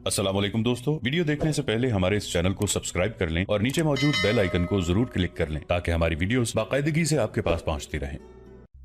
अस्सलाम वालेकुम दोस्तों, वीडियो देखने से पहले हमारे इस चैनल को सब्सक्राइब कर लें और नीचे मौजूद बेल आइकन को जरूर क्लिक कर लें ताकि हमारी वीडियोस बाकायदगी से आपके पास पहुंचती रहें।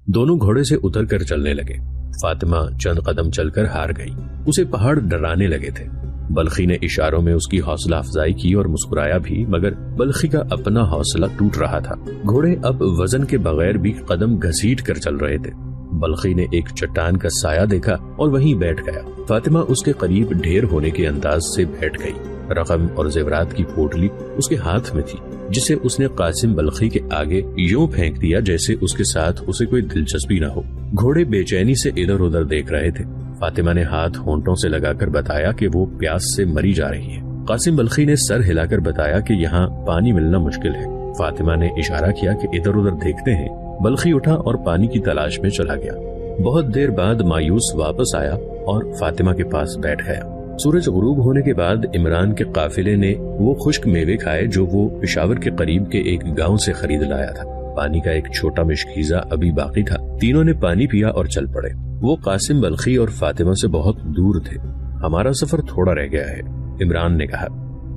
दोनों घोड़े से उतरकर चलने लगे। फातिमा चंद कदम चलकर हार गई। उसे पहाड़ डराने लगे थे। बल्खी ने इशारों में उसकी हौसला अफजाई की और मुस्कुराया भी, मगर बल्खी का अपना हौसला टूट रहा था। घोड़े अब वजन के बगैर भी कदम घसीट कर चल रहे थे। बल्खी ने एक चट्टान का साया देखा और वहीं बैठ गया। फातिमा उसके करीब ढेर होने के अंदाज से बैठ गई। रकम और जेवरात की पोटली उसके हाथ में थी, जिसे उसने कासिम बल्खी के आगे यूं फेंक दिया जैसे उसके साथ उसे कोई दिलचस्पी न हो। घोड़े बेचैनी से इधर उधर देख रहे थे। फातिमा ने हाथ होंठों से लगाकर बताया कि वो प्यास से मरी जा रही है। कासिम बल्खी ने सर हिलाकर बताया कि यहाँ पानी मिलना मुश्किल है। फातिमा ने इशारा किया कि इधर उधर देखते हैं। बल्खी उठा और पानी की तलाश में चला गया। बहुत देर बाद मायूस वापस आया और फातिमा के पास बैठ गया। सूरज गुरूब होने के बाद इमरान के काफिले ने वो खुश्क मेवे खाए जो वो पेशावर के करीब के एक गांव से खरीद लाया था। पानी का एक छोटा मिश्कीजा अभी बाकी था। तीनों ने पानी पिया और चल पड़े। वो कासिम बल्खी और फातिमा से बहुत दूर थे। हमारा सफर थोड़ा रह गया है, इमरान ने कहा,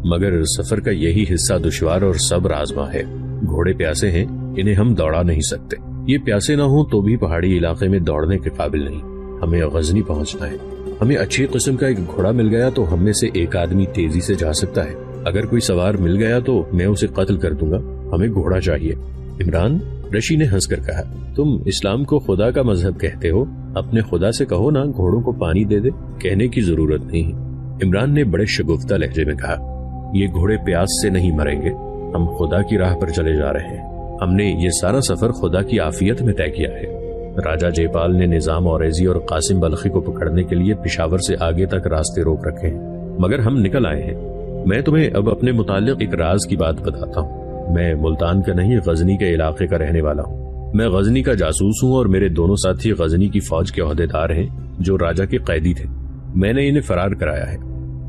मगर सफर का यही हिस्सा दुश्वार और सब्र आजमा है। घोड़े प्यासे हैं, इन्हें हम दौड़ा नहीं सकते। ये प्यासे ना हो तो भी पहाड़ी इलाके में दौड़ने के काबिल नहीं। हमें गजनी पहुंचना है। हमें अच्छी किस्म का एक घोड़ा मिल गया तो हम में से एक आदमी तेजी से जा सकता है। अगर कोई सवार मिल गया तो मैं उसे कत्ल कर दूंगा। हमें घोड़ा चाहिए। इमरान, रशी ने हंसकर कहा, तुम इस्लाम को खुदा का मजहब कहते हो। अपने खुदा से कहो ना घोड़ों को पानी दे दे। कहने की जरूरत नहीं। इमरान ने बड़े शगुफ्ता लहजे में कहा, ये घोड़े प्यास से नहीं मरेंगे। हम खुदा की राह पर चले जा रहे हैं। हमने ये सारा सफर खुदा की आफियत में तय किया है। राजा जयपाल ने निजाम औरेजी और कासिम बल्खी को पकड़ने के लिए पेशावर से आगे तक रास्ते रोक रखे हैं, मगर हम निकल आए हैं। मैं तुम्हें अब अपने मुतालिक एक राज की बात बताता हूँ। मैं मुल्तान का नहीं, गजनी के इलाके का रहने वाला हूँ। मैं गजनी का जासूस हूँ और मेरे दोनों साथी गजनी की फौज के ओहदेदार हैं जो राजा के कैदी थे। मैंने इन्हें फरार कराया है।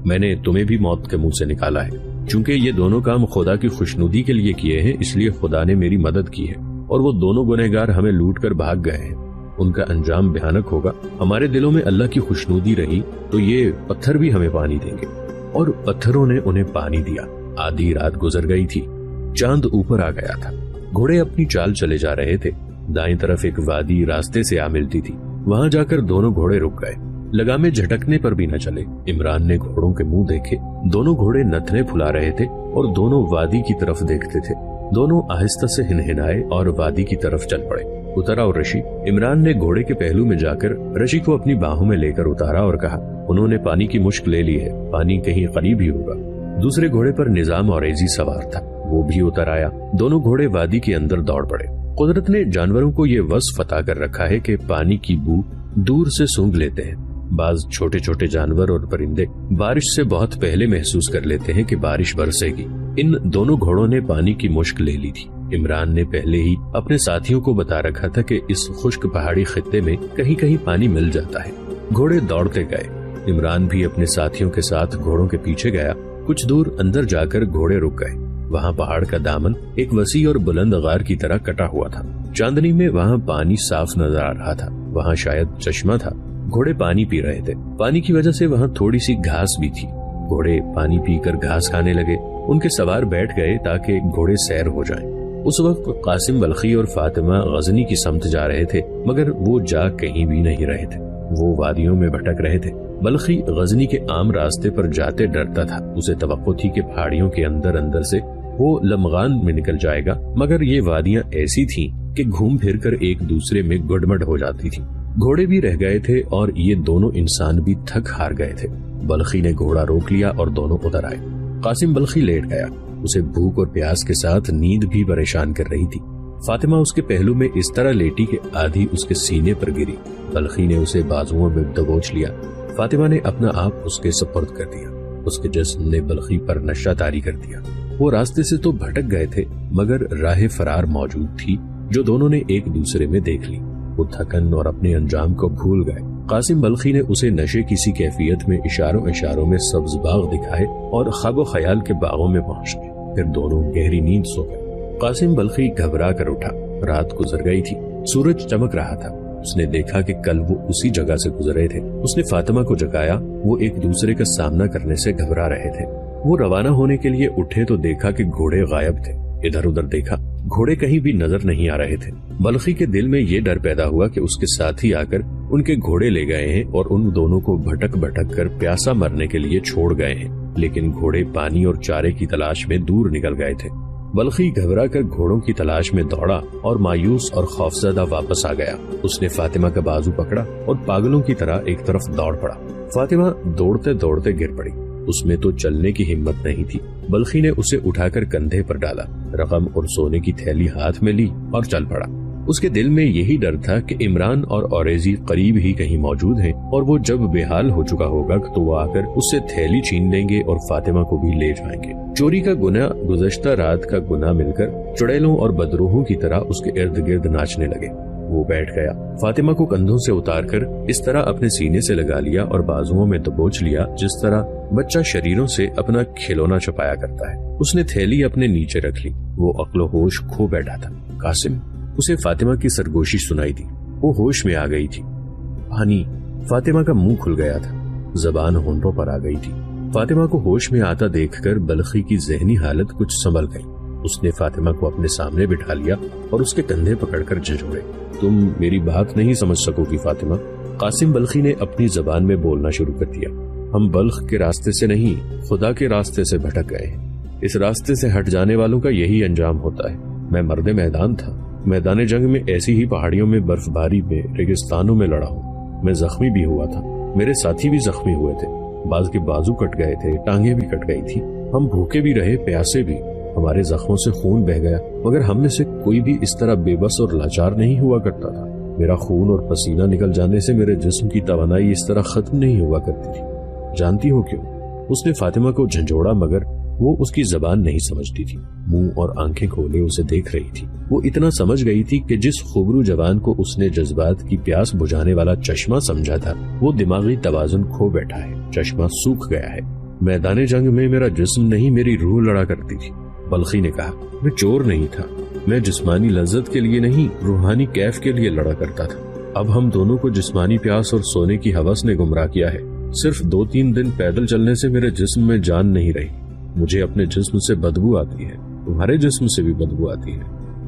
मैंने तुम्हें भी मौत के मुंह से निकाला है। चूंकि ये दोनों काम खुदा की खुशनुदी के लिए किए हैं, इसलिए खुदा ने मेरी मदद की है और वो दोनों गुनहगार हमें लूट कर भाग गए हैं। उनका अंजाम भयानक होगा। हमारे दिलों में अल्लाह की खुशनुदी रही तो ये पत्थर भी हमें पानी देंगे। और पत्थरों ने उन्हें पानी दिया। आधी रात गुजर गई थी। चांद ऊपर आ गया था। घोड़े अपनी चाल चले जा रहे थे। दाईं तरफ एक वादी रास्ते से आ मिलती थी। वहां जाकर दोनों घोड़े रुक गए। लगामे झटकने पर भी न चले। इमरान ने घोड़ों के मुंह देखे। दोनों घोड़े नथने फुला रहे थे और दोनों वादी की तरफ देखते थे। दोनों आहिस्ता से हिनहिनाए और वादी की तरफ चल पड़े। उतरा और रशी। इमरान ने घोड़े के पहलू में जाकर रशी को अपनी बाहों में लेकर उतारा और कहा, उन्होंने पानी की मुश्क ले ली है। पानी कहीं करीब ही होगा। दूसरे घोड़े पर निजाम औरेजी सवार था। वो भी उतर आया। दोनों घोड़े वादी के अंदर दौड़ पड़े। कुदरत ने जानवरों को ये वस्फ अता कर रखा है कि पानी की बू दूर से सूंघ लेते हैं। बाज छोटे छोटे जानवर और परिंदे बारिश से बहुत पहले महसूस कर लेते हैं कि बारिश बरसेगी। इन दोनों घोड़ों ने पानी की मुश्क ले ली थी। इमरान ने पहले ही अपने साथियों को बता रखा था कि इस खुश्क पहाड़ी खित्ते में कहीं कहीं पानी मिल जाता है। घोड़े दौड़ते गए। इमरान भी अपने साथियों के साथ घोड़ों के पीछे गया। कुछ दूर अंदर जाकर घोड़े रुक गए। वहाँ पहाड़ का दामन एक वसी और बुलंद गार की तरह कटा हुआ था। चांदनी में वहाँ पानी साफ नजर आ रहा था। वहाँ शायद चश्मा था। घोड़े पानी पी रहे थे। पानी की वजह से वहाँ थोड़ी सी घास भी थी। घोड़े पानी पीकर घास खाने लगे। उनके सवार बैठ गए ताकि घोड़े सैर हो जाएं। उस वक्त कासिम बल्खी और फातिमा गजनी की समत जा रहे थे, मगर वो जा कहीं भी नहीं रहे थे। वो वादियों में भटक रहे थे। बल्खी गजनी के आम रास्ते पर जाते डरता था। उसे तवक्को थी कि पहाड़ियों के अंदर अंदर से वो लमगान में निकल जाएगा, मगर ये वादियां ऐसी थीं कि घूम फिर कर एक दूसरे में गुडमड हो जाती थी। घोड़े भी रह गए थे और ये दोनों इंसान भी थक हार गए थे। बल्खी ने घोड़ा रोक लिया और दोनों उतर आए। कासिम बल्खी लेट गया। उसे भूख और प्यास के साथ नींद भी परेशान कर रही थी। फातिमा उसके पहलू में इस तरह लेटी कि आधी उसके सीने पर गिरी। बल्खी ने उसे बाजुओं में दबोच लिया। फातिमा ने अपना आप उसके सुपुर्द कर दिया। उसके जिस्म ने बल्खी पर नशा तारी कर दिया। वो रास्ते से तो भटक गए थे, मगर राह फरार मौजूद थी जो दोनों ने एक दूसरे में देख ली। वो थकन और अपने अंजाम को भूल गए। कासिम बल्खी ने उसे नशे की सी कैफियत में इशारों इशारों में सब्ज बाग दिखाए और ख्वाबो ख्याल के बागों में पहुंच गए। फिर दोनों गहरी नींद सो गए। कासिम बल्खी घबरा कर उठा। रात गुजर गई थी। सूरज चमक रहा था। उसने देखा कि कल वो उसी जगह से गुजरे थे। उसने फातिमा को जगाया वो एक दूसरे का सामना करने से घबरा रहे थे। वो रवाना होने के लिए उठे तो देखा कि घोड़े गायब थे। इधर उधर देखा, घोड़े कहीं भी नजर नहीं आ रहे थे। बल्खी के दिल में ये डर पैदा हुआ कि उसके साथी आकर उनके घोड़े ले गए हैं और उन दोनों को भटक भटक कर प्यासा मरने के लिए छोड़ गए हैं। लेकिन घोड़े पानी और चारे की तलाश में दूर निकल गए थे। बल्खी घबरा कर घोड़ों की तलाश में दौड़ा और मायूस और खौफजदा वापस आ गया। उसने फातिमा का बाजू पकड़ा और पागलों की तरह एक तरफ दौड़ पड़ा। फातिमा दौड़ते दौड़ते गिर पड़ी। उसमें तो चलने की हिम्मत नहीं थी। बल्खी ने उसे उठाकर कंधे पर डाला, रकम और सोने की थैली हाथ में ली और चल पड़ा। उसके दिल में यही डर था कि इमरान और औरेजी करीब ही कहीं मौजूद हैं और वो जब बेहाल हो चुका होगा तो वो आकर उससे थैली छीन लेंगे और फातिमा को भी ले जाएंगे। चोरी का गुनाह गुज़श्ता रात का गुनाह मिलकर चुड़ैलों और बदरूहों की तरह उसके इर्द गिर्द नाचने लगे। वो बैठ गया, फातिमा को कंधों से उतारकर इस तरह अपने सीने से लगा लिया और बाजुओं में दबोच लिया जिस तरह बच्चा शरीरों से अपना खिलौना छुपाया करता है। उसने थैली अपने नीचे रख ली। वो अक्ल होश खो बैठा था। कासिम, उसे फातिमा की सरगोशी सुनाई दी। वो होश में आ गई थी। पानी। फातिमा का मुंह खुल गया था, जबान होंठों पर आ गई थी। फातिमा को होश में आता देखकर बल्खी की जहनी हालत कुछ संभल गई। उसने फातिमा को अपने सामने बिठा लिया और उसके कंधे पकड़कर झंझोड़े। तुम मेरी बात नहीं समझ सकोगी फातिमा। कासिम बल्खी ने अपनी जबान में बोलना शुरू कर दिया। हम बल्ख के रास्ते से नहीं, खुदा के रास्ते से भटक गए हैं। इस रास्ते से हट जाने वालों का यही अंजाम होता है। मैं मर्दे मैदान था। मैदान जंग में ऐसी ही पहाड़ियों में, बर्फबारी में, रेगिस्तानों में लड़ा हूँ। मैं जख्मी भी हुआ था, मेरे साथी भी जख्मी हुए थे। बाज के बाजू कट गए थे, टांगे भी कट गई थी। हम भूखे भी रहे, प्यासे भी। हमारे जख्मों से खून बह गया, मगर हम में से कोई भी इस तरह बेबस और लाचार नहीं हुआ करता था। मेरा खून और पसीना निकल जाने से मेरे जिस्म की तवानाई इस तरह खत्म नहीं हुआ करती थी। जानती हो क्यों? उसने फातिमा को झंझोड़ा, मगर वो उसकी जबान नहीं समझती थी। मुंह और आंखें खोले उसे देख रही थी। वो इतना समझ गई थी कि जिस खूबरू जवान को उसने जज्बात की प्यास बुझाने वाला चश्मा समझा था, वो दिमागी तवाजुन खो बैठा है। चश्मा सूख गया है। मैदान जंग में मेरा जिस्म नहीं, मेरी रूह लड़ा करती थी। बल्खी ने कहा, मैं चोर नहीं था। मैं जिस्मानी लज्जत के लिए नहीं, रूहानी कैफ के लिए लड़ा करता था। अब हम दोनों को जिस्मानी प्यास और सोने की हवस ने गुमराह किया है। सिर्फ 2-3 दिन पैदल चलने से मेरे जिस्म में जान नहीं रही। मुझे अपने जिस्म से बदबू आती है, तुम्हारे जिस्म से भी बदबू आती है।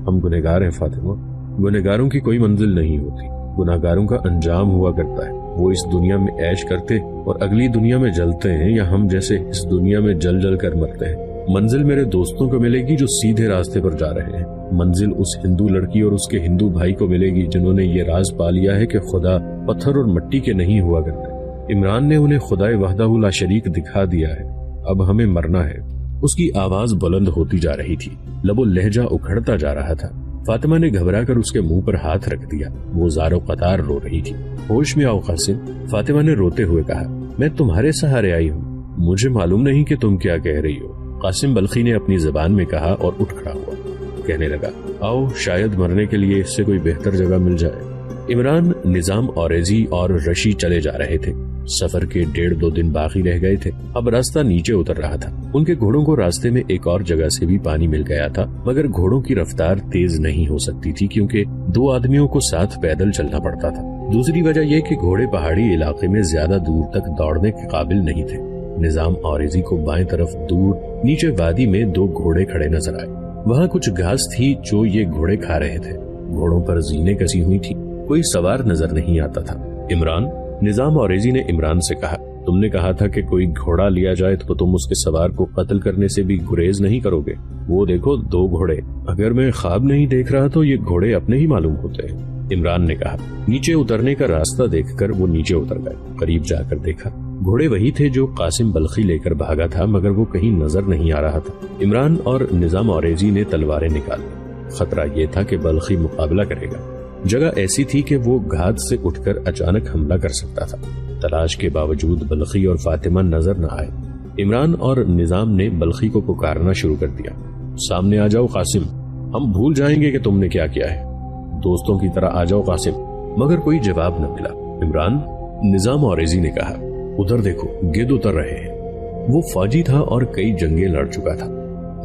हम गुनहगार हैं फातिमा। गुनहगारों की कोई मंजिल नहीं होती, गुनहगारों का अंजाम हुआ करता है। वो इस दुनिया में ऐश करते और अगली दुनिया में जलते हैं, या हम जैसे इस दुनिया में जल जल कर मरते हैं। मंजिल मेरे दोस्तों को मिलेगी जो सीधे रास्ते पर जा रहे हैं। मंजिल उस हिंदू लड़की और उसके हिंदू भाई को मिलेगी जिन्होंने ये राज पा लिया है कि खुदा पत्थर और मिट्टी के नहीं हुआ करते। इमरान ने उन्हें खुदाए वहदहू ला शरीक दिखा दिया है। अब हमें मरना है। उसकी आवाज बुलंद होती जा रही थी, लबो लहजा उखड़ता जा रहा था। फातिमा ने घबरा कर उसके मुंह पर हाथ रख दिया। वो ज़ारो कतार रो रही थी। होश में आओ कासिम, फातिमा ने रोते हुए कहा। मैं तुम्हारे सहारे आई हूँ, मुझे मालूम नहीं कि तुम क्या कह रही हो। कासिम बल्खी ने अपनी जबान में कहा और उठ खड़ा हुआ। कहने लगा, आओ शायद मरने के लिए इससे कोई बेहतर जगह मिल जाए। इमरान, निजाम, औरेजी और रशी चले जा रहे थे। सफर के 1.5-2 दिन बाकी रह गए थे। अब रास्ता नीचे उतर रहा था। उनके घोड़ों को रास्ते में एक और जगह से भी पानी मिल गया था, मगर घोड़ों की रफ्तार तेज नहीं हो सकती थी क्योंकि 2 आदमियों को साथ पैदल चलना पड़ता था। दूसरी वजह यह कि घोड़े पहाड़ी इलाके में ज्यादा दूर तक दौड़ने के काबिल नहीं थे। निजाम औरेजी को बाएं तरफ दूर नीचे वादी में 2 घोड़े खड़े नजर आए। वहाँ कुछ घास थी जो ये घोड़े खा रहे थे। घोड़ों पर जीनें कसी हुई थी, कोई सवार नजर नहीं आता था। इमरान, निजाम औरेजी ने इमरान से कहा, तुमने कहा था कि कोई घोड़ा लिया जाए तो तुम उसके सवार को कत्ल करने से भी गुरेज नहीं करोगे। वो देखो 2 घोड़े। अगर मैं ख्वाब नहीं देख रहा तो ये घोड़े अपने ही मालूम होते हैं। इमरान ने कहा। नीचे उतरने का रास्ता देखकर वो नीचे उतर गए। करीब जाकर देखा, घोड़े वही थे जो कासिम बल्खी लेकर भागा था, मगर वो कहीं नजर नहीं आ रहा था। इमरान और निजाम औरेजी ने तलवारें निकाली। खतरा ये था कि बल्खी मुकाबला करेगा। जगह ऐसी थी कि वो घात से उठकर अचानक हमला कर सकता था। तलाश के बावजूद बल्खी और फातिमा नजर न आए। इमरान और निजाम ने बल्खी को पुकारना शुरू कर दिया, सामने आ जाओ कासिम, हम भूल जाएंगे कि तुमने क्या किया है। दोस्तों की तरह आ जाओ कासिम। मगर कोई जवाब न मिला। इमरान, निजाम औरेजी ने कहा, उधर देखो, गिद्ध उतर रहे हैं। वो फौजी था और कई जंगें लड़ चुका था।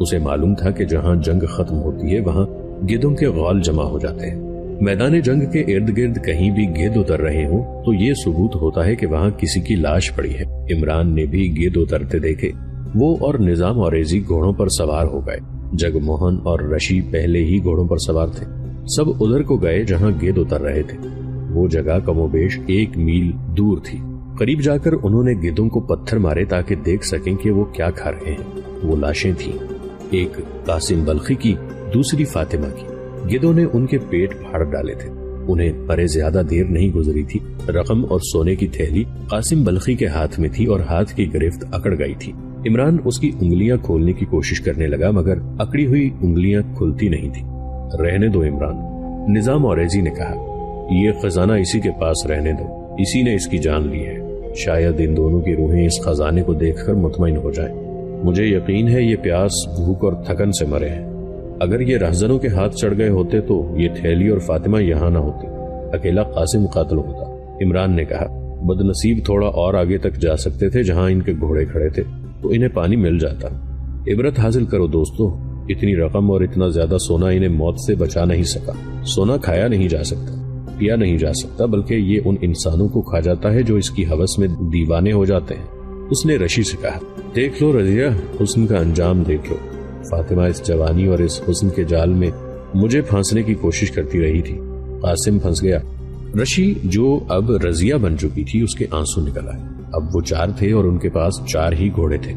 उसे मालूम था कि जहाँ जंग खत्म होती है वहाँ गिद्धों के गौल जमा हो जाते हैं। میدان جنگ کے ارد گرد کہیں بھی گید اتر رہے ہوں تو یہ ثبوت ہوتا ہے کہ وہاں کسی کی لاش پڑی ہے۔ عمران نے بھی گید اترتے دیکھے۔ وہ اور نظام اوریزی گھوڑوں پر سوار ہو گئے۔ جگموہن اور رشی پہلے ہی گھوڑوں پر سوار تھے۔ سب ادھر کو گئے جہاں گید اتر رہے تھے۔ وہ جگہ کم و بیش 1 میل دور تھی۔ قریب جا کر انہوں نے گیدوں کو پتھر مارے تاکہ دیکھ سکیں کہ وہ کیا کھا رہے ہیں۔ وہ لاشیں تھیں، ایک قاسم بلخی کی، دوسری فاطمہ کی۔ گیدوں نے ان کے پیٹ پھاڑ ڈالے تھے۔ انہیں پرے زیادہ دیر نہیں گزری تھی، رقم اور سونے کی تھیلی قاسم بلخی کے ہاتھ میں تھی اور ہاتھ کی گرفت اکڑ گئی تھی۔ عمران اس کی انگلیاں کھولنے کی کوشش کرنے لگا مگر اکڑی ہوئی انگلیاں کھلتی نہیں تھی۔ رہنے دو عمران، نظام اوریزی نے کہا، یہ خزانہ اسی کے پاس رہنے دو، اسی نے اس کی جان لی ہے۔ شاید ان دونوں کی روحیں اس خزانے کو دیکھ کر مطمئن ہو جائیں۔ مجھے یقین ہے یہ پیاس، بھوک اور تھکن سے مرے ہیں۔ اگر یہ رہزنوں کے ہاتھ چڑھ گئے ہوتے تو یہ تھیلی اور فاطمہ یہاں نہ ہوتی، اکیلا قاسم قاتل ہوتا۔ عمران نے کہا، بد نصیب تھوڑا اور آگے تک جا سکتے تھے جہاں ان کے گھوڑے کھڑے تھے تو انہیں پانی مل جاتا۔ عبرت حاصل کرو دوستو، اتنی رقم اور اتنا زیادہ سونا انہیں موت سے بچا نہیں سکا۔ سونا کھایا نہیں جا سکتا، پیا نہیں جا سکتا، بلکہ یہ ان انسانوں کو کھا جاتا ہے جو اس کی ہوس میں دیوانے ہو جاتے ہیں۔ اس نے رشی سے کہا، دیکھ لو رضیہ، حسن کا انجام دیکھ لو۔ فاطمہ اس جوانی اور اس حسن کے جال میں مجھے پھانسنے کی کوشش کرتی رہی تھی، قاسم پھنس گیا۔ رشی جو اب رضیہ بن چکی تھی اس کے آنسو نکل آئے۔ اب وہ 4 تھے اور ان کے پاس 4 ہی گھوڑے تھے۔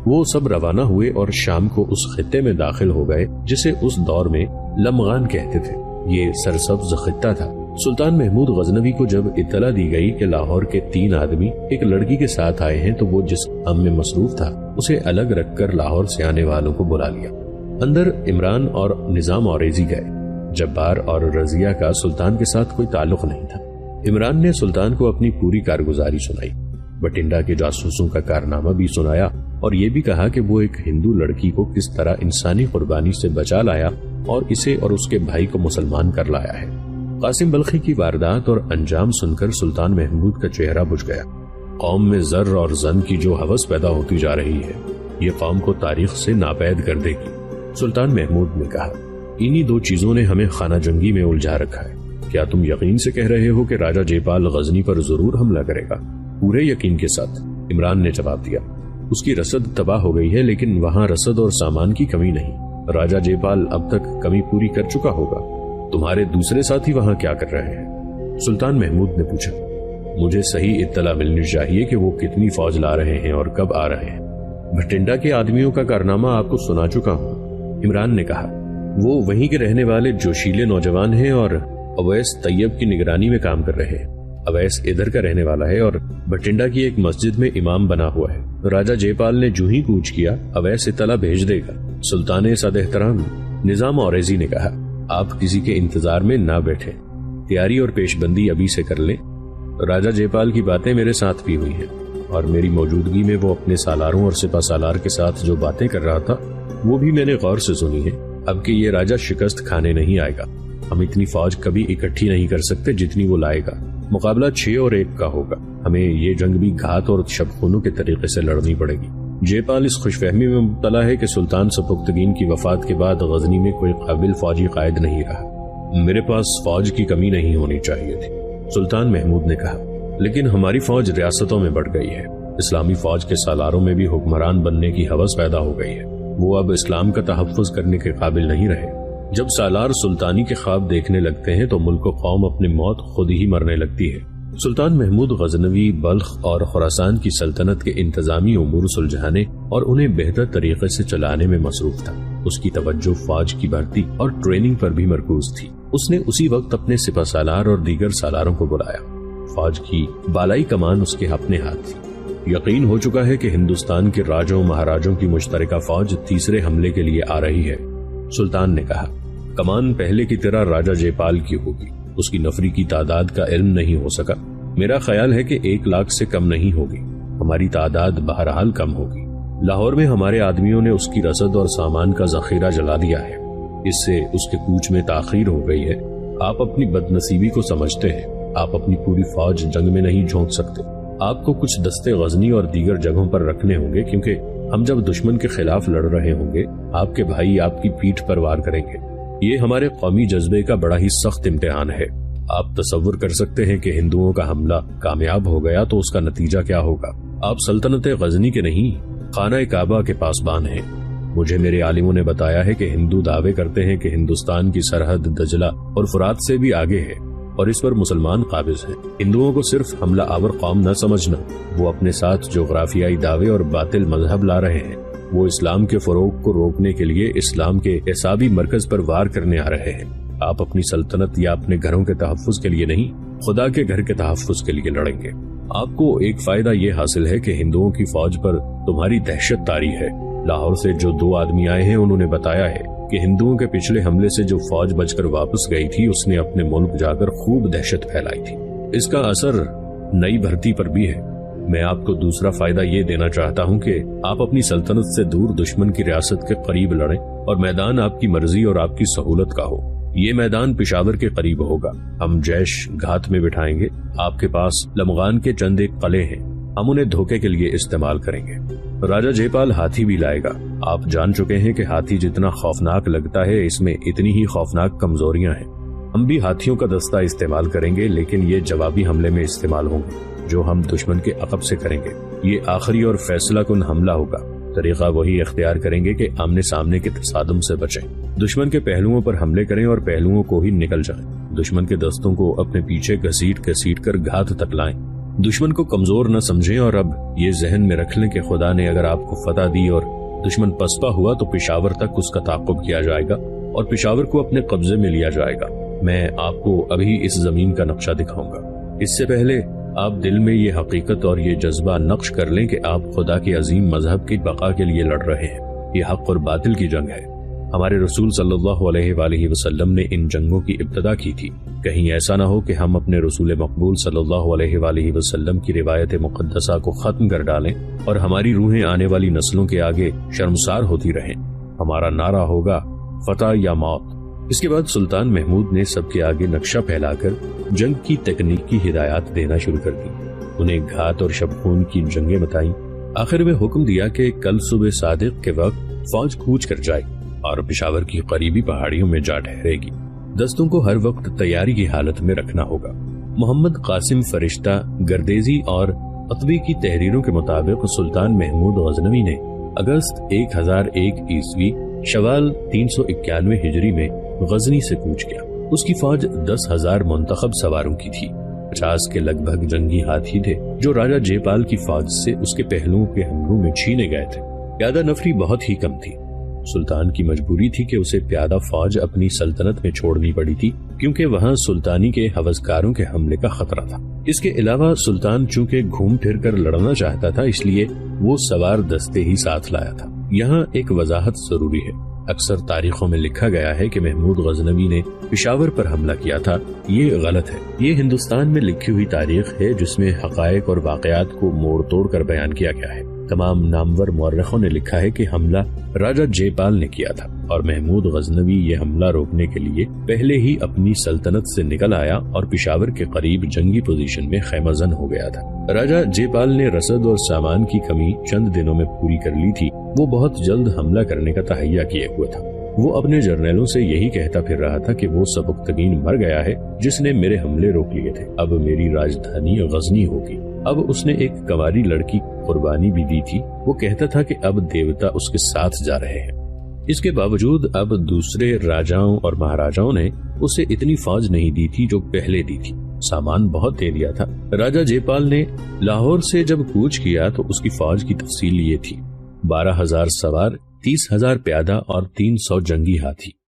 وہ سب روانہ ہوئے اور شام کو اس خطے میں داخل ہو گئے جسے اس دور میں لمغان کہتے تھے۔ یہ سرسبز خطہ تھا۔ سلطان محمود غزنوی کو جب اطلاع دی گئی کہ لاہور کے 3 آدمی ایک لڑکی کے ساتھ آئے ہیں تو وہ جس کام میں مصروف تھا اسے الگ رکھ کر لاہور سے آنے والوں کو بلا لیا۔ اندر عمران اور نظام اوریزی گئے۔ جبار اور رضیہ کا سلطان کے ساتھ کوئی تعلق نہیں تھا۔ عمران نے سلطان کو اپنی پوری کارگزاری سنائی، بٹنڈا کے جاسوسوں کا کارنامہ بھی سنایا اور یہ بھی کہا کہ وہ ایک ہندو لڑکی کو کس طرح انسانی قربانی سے بچا لایا اور اسے اور اس کے بھائی کو مسلمان کر لایا ہے۔ قاسم بلخی کی واردات اور انجام سن کر سلطان محمود کا چہرہ بجھ گیا۔ قوم میں زر اور زن کی جو ہوس پیدا ہوتی جا رہی ہے یہ قوم کو تاریخ سے ناپید کر دے گی۔ سلطان محمود نے کہا، انہی 2 چیزوں نے ہمیں خانہ جنگی میں الجھا رکھا ہے۔ کیا تم یقین سے کہہ رہے ہو کہ راجہ جے پال غزنی پر ضرور حملہ کرے گا؟ پورے یقین کے ساتھ، عمران نے جواب دیا۔ اس کی رسد تباہ ہو گئی ہے لیکن وہاں رسد اور سامان کی کمی نہیں۔ راجہ جے پال اب تک کمی پوری کر چکا ہوگا۔ تمہارے دوسرے ساتھی وہاں کیا کر رہے ہیں؟ سلطان محمود نے پوچھا۔ مجھے صحیح اطلاع ملنی چاہیے کہ وہ کتنی فوج لا رہے ہیں اور کب آ رہے ہیں۔ بھٹنڈا کے آدمیوں کا کارنامہ آپ کو سنا چکا ہوں، عمران نے کہا۔ وہ وہیں کے رہنے والے جوشیلے نوجوان ہیں اور اویس طیب کی نگرانی میں کام کر رہے ہیں۔ اویس ادھر کا رہنے والا ہے اور بھٹنڈا کی ایک مسجد میں امام بنا ہوا ہے۔ راجہ جے پال نے جو ہی کوچ کیا اویس اطلاع بھیج دے گا۔ سلطان صد احترام، نظام اوریزی نے کہا، آپ کسی کے انتظار میں نہ بیٹھے، تیاری اور پیش بندی ابھی سے کر لیں۔ راجہ جے پال کی باتیں میرے ساتھ بھی ہوئی ہیں اور میری موجودگی میں وہ اپنے سالاروں اور سپہ سالار کے ساتھ جو باتیں کر رہا تھا وہ بھی میں نے غور سے سنی ہے۔ اب کہ یہ راجہ شکست کھانے نہیں آئے گا، ہم اتنی فوج کبھی اکٹھی نہیں کر سکتے جتنی وہ لائے گا۔ مقابلہ 6 اور 1 کا ہوگا۔ ہمیں یہ جنگ بھی گھات اور شبخونوں کے طریقے سے لڑنی پڑے گی۔ جے پال اس خوش فہمی میں مبتلا ہے کہ سلطان سپکتگین کی وفات کے بعد غزنی میں کوئی قابل فوجی قائد نہیں رہا۔ میرے پاس فوج کی کمی نہیں ہونی چاہیے تھی، سلطان محمود نے کہا، لیکن ہماری فوج ریاستوں میں بڑھ گئی ہے۔ اسلامی فوج کے سالاروں میں بھی حکمران بننے کی ہوس پیدا ہو گئی ہے۔ وہ اب اسلام کا تحفظ کرنے کے قابل نہیں رہے۔ جب سالار سلطانی کے خواب دیکھنے لگتے ہیں تو ملک و قوم اپنی موت خود ہی مرنے لگتی ہے۔ سلطان محمود غزنوی بلخ اور خراسان کی سلطنت کے انتظامی امور سلجھانے اور انہیں بہتر طریقے سے چلانے میں مصروف تھا۔ اس کی توجہ فوج کی بھرتی اور ٹریننگ پر بھی مرکوز تھی۔ اس نے اسی وقت اپنے سپہ سالار اور دیگر سالاروں کو بلایا۔ فوج کی بالائی کمان اس کے اپنے ہاتھ تھی۔ یقین ہو چکا ہے کہ ہندوستان کے راجوں مہاراجوں کی مشترکہ فوج تیسرے حملے کے لیے آ رہی ہے، سلطان نے کہا۔ کمان پہلے کی طرح راجہ جے پال کی ہوگی۔ اس کی نفری کی تعداد کا علم نہیں ہو سکا۔ میرا خیال ہے کہ 1 لاکھ سے کم نہیں ہوگی۔ ہماری تعداد بہرحال کم ہوگی۔ لاہور میں ہمارے آدمیوں نے اس کی رسد اور سامان کا ذخیرہ جلا دیا ہے۔ اس سے اس کے کوچ میں تاخیر ہو گئی ہے۔ آپ اپنی بد نصیبی کو سمجھتے ہیں۔ آپ اپنی پوری فوج جنگ میں نہیں جھونک سکتے۔ آپ کو کچھ دستے غزنی اور دیگر جگہوں پر رکھنے ہوں گے کیونکہ ہم جب دشمن کے خلاف لڑ رہے ہوں گے آپ کے بھائی آپ کی پیٹھ پر وار کریں گے۔ یہ ہمارے قومی جذبے کا بڑا ہی سخت امتحان ہے۔ آپ تصور کر سکتے ہیں کہ ہندوؤں کا حملہ کامیاب ہو گیا تو اس کا نتیجہ کیا ہوگا۔ آپ سلطنت غزنی کے نہیں، خانہ کعبہ کے پاسبان ہیں۔ مجھے میرے عالموں نے بتایا ہے کہ ہندو دعوے کرتے ہیں کہ ہندوستان کی سرحد دجلہ اور فرات سے بھی آگے ہے اور اس پر مسلمان قابض ہیں۔ ہندوؤں کو صرف حملہ آور قوم نہ سمجھنا، وہ اپنے ساتھ جغرافیائی دعوے اور باطل مذہب لا رہے ہیں۔ وہ اسلام کے فروغ کو روکنے کے لیے اسلام کے اعصابی مرکز پر وار کرنے آ رہے ہیں۔ آپ اپنی سلطنت یا اپنے گھروں کے تحفظ کے لیے نہیں، خدا کے گھر کے تحفظ کے لیے لڑیں گے۔ آپ کو ایک فائدہ یہ حاصل ہے کہ ہندوؤں کی فوج پر تمہاری دہشت طاری ہے۔ لاہور سے جو 2 آدمی آئے ہیں انہوں نے بتایا ہے کہ ہندوؤں کے پچھلے حملے سے جو فوج بچ کر واپس گئی تھی اس نے اپنے ملک جا کر خوب دہشت پھیلائی تھی۔ اس کا اثر نئی بھرتی پر بھی ہے۔ میں آپ کو دوسرا فائدہ یہ دینا چاہتا ہوں کہ آپ اپنی سلطنت سے دور دشمن کی ریاست کے قریب لڑیں اور میدان آپ کی مرضی اور آپ کی سہولت کا ہو۔ یہ میدان پشاور کے قریب ہوگا۔ ہم جیش گھات میں بٹھائیں گے۔ آپ کے پاس لمغان کے چند ایک قلعے ہیں، ہم انہیں دھوکے کے لیے استعمال کریں گے۔ راجہ جے پال ہاتھی بھی لائے گا۔ آپ جان چکے ہیں کہ ہاتھی جتنا خوفناک لگتا ہے اس میں اتنی ہی خوفناک کمزوریاں ہیں۔ ہم بھی ہاتھیوں کا دستہ استعمال کریں گے، لیکن یہ جوابی حملے میں استعمال ہوں گے جو ہم دشمن کے عقب سے کریں گے۔ یہ آخری اور فیصلہ کن حملہ ہوگا۔ طریقہ وہی اختیار کریں گے کہ آمنے سامنے کے تصادم سے بچیں۔ دشمن کے پہلوؤں پر حملے کریں اور پہلوؤں کو ہی نکل جائیں۔ دشمن کے دستوں کو اپنے پیچھے گھسیٹ کر گھات تک لائیں۔ دشمن کو کمزور نہ سمجھیں اور اب یہ ذہن میں رکھ لیں کہ خدا نے اگر آپ کو فتح دی اور دشمن پسپا ہوا تو پشاور تک اس کا تعاقب کیا جائے گا اور پشاور کو اپنے قبضے میں لیا جائے گا۔ میں آپ کو ابھی اس زمین کا نقشہ دکھاؤں گا۔ اس سے پہلے آپ دل میں یہ حقیقت اور یہ جذبہ نقش کر لیں کہ آپ خدا کے عظیم مذہب کی بقا کے لیے لڑ رہے ہیں۔ یہ حق اور باطل کی جنگ ہے۔ ہمارے رسول صلی اللہ علیہ وآلہ وسلم نے ان جنگوں کی ابتدا کی تھی۔ کہیں ایسا نہ ہو کہ ہم اپنے رسول مقبول صلی اللہ علیہ وآلہ وسلم کی روایت مقدسہ کو ختم کر ڈالیں اور ہماری روحیں آنے والی نسلوں کے آگے شرمسار ہوتی رہیں۔ ہمارا نعرہ ہوگا فتح یا موت۔ اس کے بعد سلطان محمود نے سب کے آگے نقشہ پھیلا کر جنگ کی تکنیک کی ہدایات دینا شروع کر دی۔ انہیں گھات اور شبخون کی جنگیں بتائیں۔ آخر میں حکم دیا کہ کل صبح صادق کے وقت فوج کوچ کر جائے اور پشاور کی قریبی پہاڑیوں میں جا ٹھہرے گی۔ دستوں کو ہر وقت تیاری کی حالت میں رکھنا ہوگا۔ محمد قاسم فرشتہ گردیزی اور عطوی کی تحریروں کے مطابق سلطان محمود غزنوی نے اگست 1001 عیسوی شوال 391 ہجری میں غزنی سے کوچ کیا۔ اس کی فوج 10,000 منتخب سواروں کی تھی۔ 50 کے لگ بھگ جنگی ہاتھی تھے جو راجہ جے پال کی فوج سے اس کے پہلوؤں کے حملوں میں چھینے گئے تھے۔ پیادہ نفری بہت ہی کم تھی۔ سلطان کی مجبوری تھی کہ اسے پیادہ فوج اپنی سلطنت میں چھوڑنی پڑی تھی کیونکہ وہاں سلطانی کے ہوسکاروں کے حملے کا خطرہ تھا۔ اس کے علاوہ سلطان چونکہ گھوم پھر کر لڑنا چاہتا تھا اس لیے وہ سوار دستے ہی ساتھ لایا تھا۔ یہاں ایک وضاحت ضروری ہے۔ اکثر تاریخوں میں لکھا گیا ہے کہ محمود غزنوی نے پشاور پر حملہ کیا تھا۔ یہ غلط ہے۔ یہ ہندوستان میں لکھی ہوئی تاریخ ہے جس میں حقائق اور واقعات کو موڑ توڑ کر بیان کیا گیا ہے۔ تمام نامور مورخوں نے لکھا ہے کہ حملہ راجہ جے پال نے کیا تھا اور محمود غزنوی یہ حملہ روکنے کے لیے پہلے ہی اپنی سلطنت سے نکل آیا اور پشاور کے قریب جنگی پوزیشن میں خیمہ زن ہو گیا تھا۔ راجہ جے پال نے رسد اور سامان کی کمی چند دنوں میں پوری کر لی تھی۔ وہ بہت جلد حملہ کرنے کا تہیہ کیے ہوئے تھا۔ وہ اپنے جرنیلوں سے یہی کہتا پھر رہا تھا کہ وہ سبکتگین مر گیا ہے جس نے میرے حملے روک لیے تھے۔ اب میری راجدھانی غزنی ہوگی۔ اب اس نے ایک کنواری لڑکی قربانی بھی دی تھی۔ وہ کہتا تھا کہ اب دیوتا اس کے ساتھ جا رہے ہیں۔ اس کے باوجود اب دوسرے راجاؤں اور مہاراجاؤں نے اسے اتنی فوج نہیں دی تھی جو پہلے دی تھی۔ سامان بہت دے دیا تھا۔ راجہ جے پال نے لاہور سے جب کوچ کیا تو اس کی فوج کی تفصیل یہ تھی: 12,000 سوار، 30,000 پیادہ اور 300 جنگی ہاتھی۔